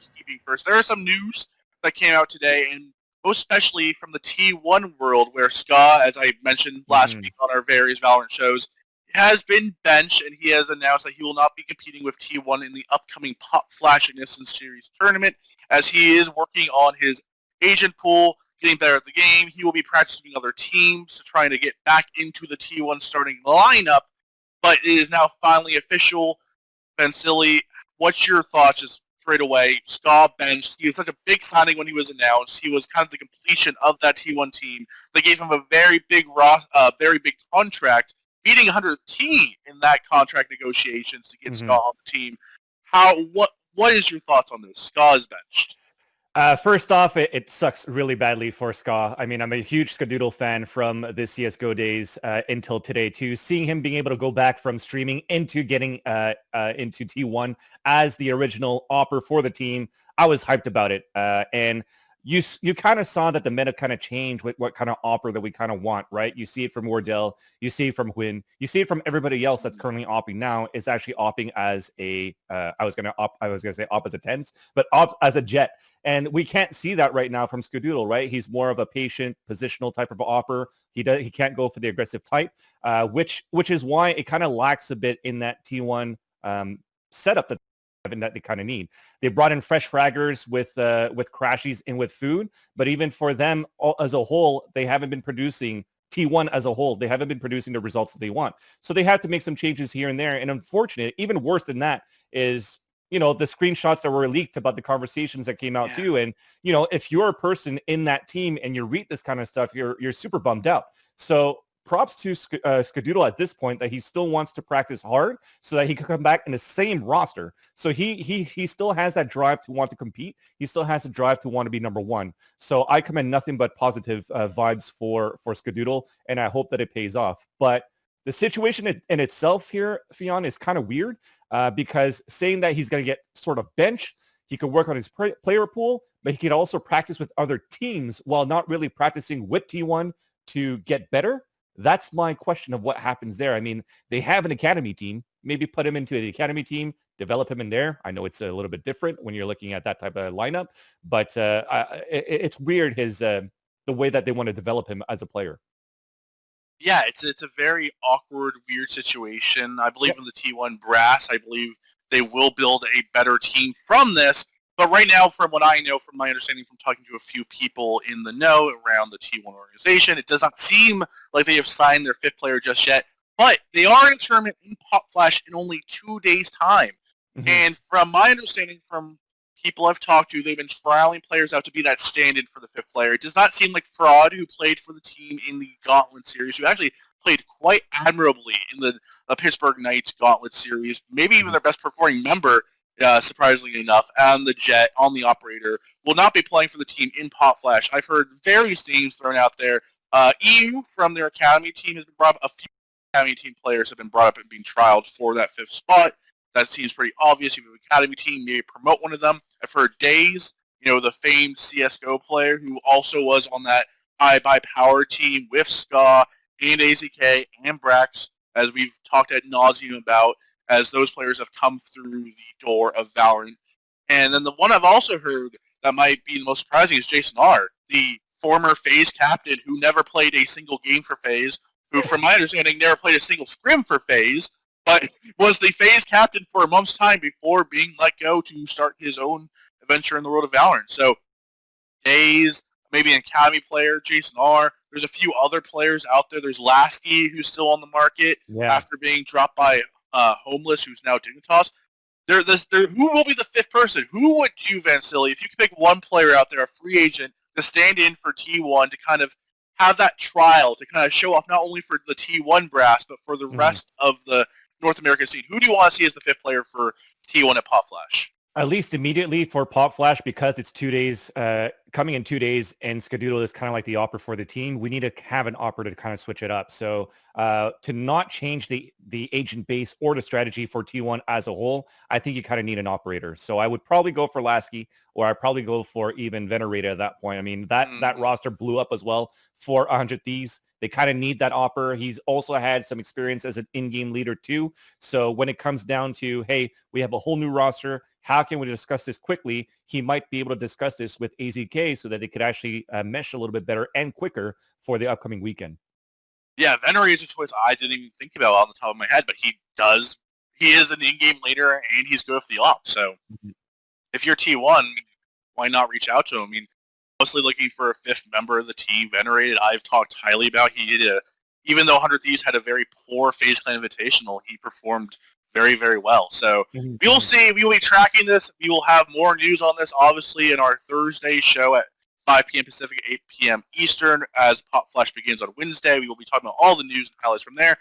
housekeeping first. There are some news that came out today, and most especially from the T1 world, where Ska, as I mentioned last week on our various Valorant shows, has been benched, and he has announced that he will not be competing with T1 in the upcoming Pop Flash Ignition Series tournament, as he is working on his agent pool, getting better at the game. He will be practicing other teams, trying to get back into the T1 starting lineup, but it is now finally official. Vansilli, what's your thoughts just straight away? Ska benched. He was such a big signing when he was announced. He was kind of the completion of that T1 team. They gave him a very big contract, beating 100T in that contract negotiations to get Ska on the team. What is your thoughts on this? Ska is benched. First off, it sucks really badly for Ska. I mean, I'm a huge Skadoodle fan from the CSGO days until today, too. Seeing him being able to go back from streaming into getting into T1 as the original opper for the team, I was hyped about it. And you kind of saw that the meta kind of changed with what kind of opper that we kind of want, right? You see it from Wardell, you see it from Nguyen, you see it from everybody else that's currently opping now is actually opping as a, I was gonna say op as a tens, but op as a jet. And we can't see that right now from Skadoodle, right? He's more of a patient, positional type of opper. He can't go for the aggressive type, which is why it kind of lacks a bit in that T1 setup that they kind of need. They brought in fresh fraggers with crashies and with food, but even for them as a whole, they haven't been producing T1 as a whole. They haven't been producing the results that they want. So they have to make some changes here and there. And unfortunately, even worse than that is, you know, the screenshots that were leaked about the conversations that came out too. And, you know, if you're a person in that team and you read this kind of stuff, you're super bummed out. So props to Skadoodle at this point that he still wants to practice hard so that he can come back in the same roster. So he still has that drive to want to compete. He still has a drive to want to be number one. So I commend nothing but positive vibes for Skadoodle, and I hope that it pays off. But the situation in itself here, Fionn, is kind of weird because saying that he's going to get sort of bench, he could work on his player pool, but he could also practice with other teams while not really practicing with T1 to get better. That's my question of what happens there. I mean, they have an academy team. Maybe put him into the academy team, develop him in there. I know it's a little bit different when you're looking at that type of lineup, but it's weird the way that they want to develop him as a player. Yeah, it's a very awkward, weird situation. I believe in the T1 brass. I believe they will build a better team from this. But right now, from what I know, from my understanding from talking to a few people in the know around the T1 organization, it does not seem like they have signed their fifth player just yet. But they are in a tournament in Pop Flash in only 2 days' time. And from my understanding from people I've talked to, they've been trialing players out to be that stand-in for the fifth player. It does not seem like Fraud, who played for the team in the Gauntlet series, who actually played quite admirably in the Pittsburgh Knights Gauntlet series, maybe even their best performing member, surprisingly enough, and the Jet on the operator, will not be playing for the team in Pop Flash. I've heard various names thrown out there. EU from their academy team has been brought up. A few academy team players have been brought up and being trialed for that fifth spot. That seems pretty obvious. You have an academy team, maybe promote one of them. I've heard Days, you know, the famed CSGO player who also was on that iBuyPower team with Ska and AZK and Brax, as we've talked ad nauseum about, as those players have come through the door of Valorant. And then the one I've also heard that might be the most surprising is Jason R., the former FaZe captain who never played a single game for FaZe, who, from my understanding, never played a single scrim for FaZe, but was the FaZe captain for a month's time before being let go to start his own adventure in the world of Valorant. So, Days, maybe an academy player, Jason R. There's a few other players out there. There's Lasky, who's still on the market after being dropped by Homeless, who's now Dignitas. Who will be the fifth person? Who would you, Vansilli, if you could pick one player out there, a free agent, to stand in for T1 to kind of have that trial, to kind of show off not only for the T1 brass, but for the rest of the North American scene? Who do you want to see as the fifth player for T1 at Pop Flash? At least immediately for Pop Flash, because it's 2 days, coming in 2 days, and Skadoodle is kind of like the opera for the team. We need to have an opera to kind of switch it up. So to not change the agent base or the strategy for T1 as a whole, I think you kind of need an operator. So I would probably go for Lasky, or I'd probably go for even Venerator at that point. I mean, that roster blew up as well for 100 Thieves. They kind of need that offer. He's also had some experience as an in-game leader too. So when it comes down to, hey, we have a whole new roster, how can we discuss this quickly? He might be able to discuss this with AZK so that they could actually mesh a little bit better and quicker for the upcoming weekend. Yeah, Venery is a choice I didn't even think about on the top of my head, but he does. He is an in-game leader, and he's good for the op. So if you're T1, why not reach out to him? I mean, mostly looking for a fifth member of the team. Venerated, I've talked highly about. He did even though 100 Thieves had a very poor FaZe Clan Invitational, he performed very, very well. So we will see. We will be tracking this. We will have more news on this, obviously, in our Thursday show at 5 p.m. Pacific, 8 p.m. Eastern, as Pop Flash begins on Wednesday. We will be talking about all the news and highlights from there.